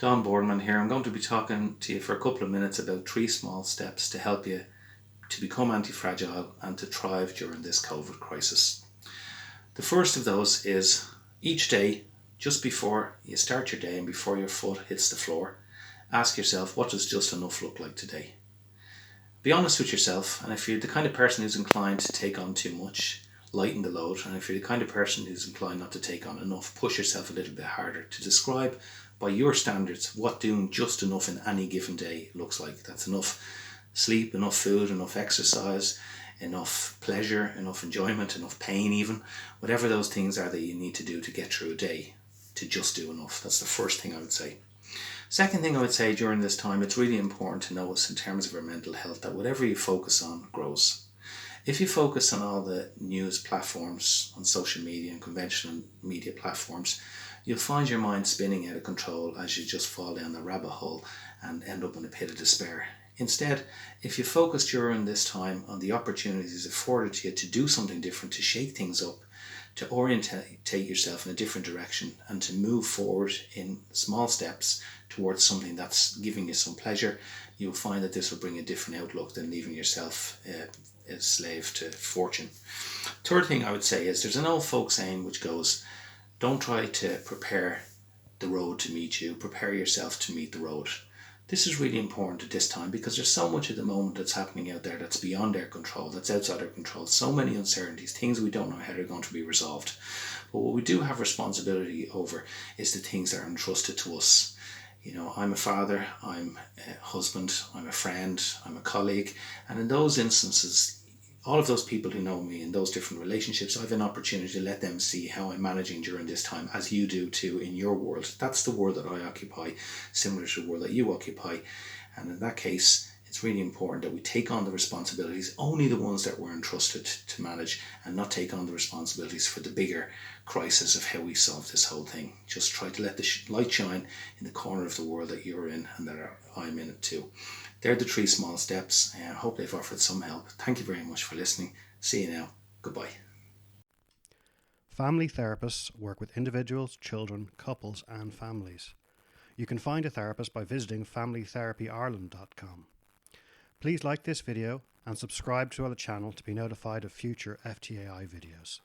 Don Boardman here. I'm going to be talking to you for a couple of minutes about 3 small steps to help you to become anti-fragile and to thrive during this COVID crisis. The first of those is each day, just before you start your day and before your foot hits the floor, ask yourself, what does just enough look like today? Be honest with yourself, and if you're the kind of person who's inclined to take on too much, lighten the load, and if you're the kind of person who's inclined not to take on enough, push yourself a little bit harder to describe by your standards what doing just enough in any given day looks like. That's enough sleep, enough food, enough exercise, enough pleasure, enough enjoyment, enough pain even, whatever those things are that you need to do to get through a day, to just do enough. That's the first thing I would say. Second thing I would say, during this time, it's really important to notice in terms of our mental health that whatever you focus on grows. If you focus on all the news platforms, on social media and conventional media platforms, you'll find your mind spinning out of control as you just fall down the rabbit hole and end up in a pit of despair. Instead, if you focus during this time on the opportunities afforded to you to do something different, to shake things up, to orientate yourself in a different direction and to move forward in small steps towards something that's giving you some pleasure, you'll find that this will bring a different outlook than leaving yourself a slave to fortune. Third thing I would say is there's an old folk saying which goes, don't try to prepare the road to meet you, prepare yourself to meet the road. This is really important at this time because there's so much at the moment that's happening out there that's beyond our control, that's outside our control. So many uncertainties, things we don't know how they're going to be resolved. But what we do have responsibility over is the things that are entrusted to us. You know, I'm a father, I'm a husband, I'm a friend, I'm a colleague. And in those instances, all of those people who know me in those different relationships, I have an opportunity to let them see how I'm managing during this time, as you do too in your world. That's the world that I occupy, similar to the world that you occupy. And in that case, it's really important that we take on the responsibilities, only the ones that we're entrusted to manage, and not take on the responsibilities for the bigger crisis of how we solve this whole thing. Just try to let the light shine in the corner of the world that you're in and that I'm in it too. They're the 3 small steps, and I hope they've offered some help. Thank you very much for listening. See you now. Goodbye. Family therapists work with individuals, children, couples and families. You can find a therapist by visiting familytherapyireland.com. Please like this video and subscribe to our channel to be notified of future FTAI videos.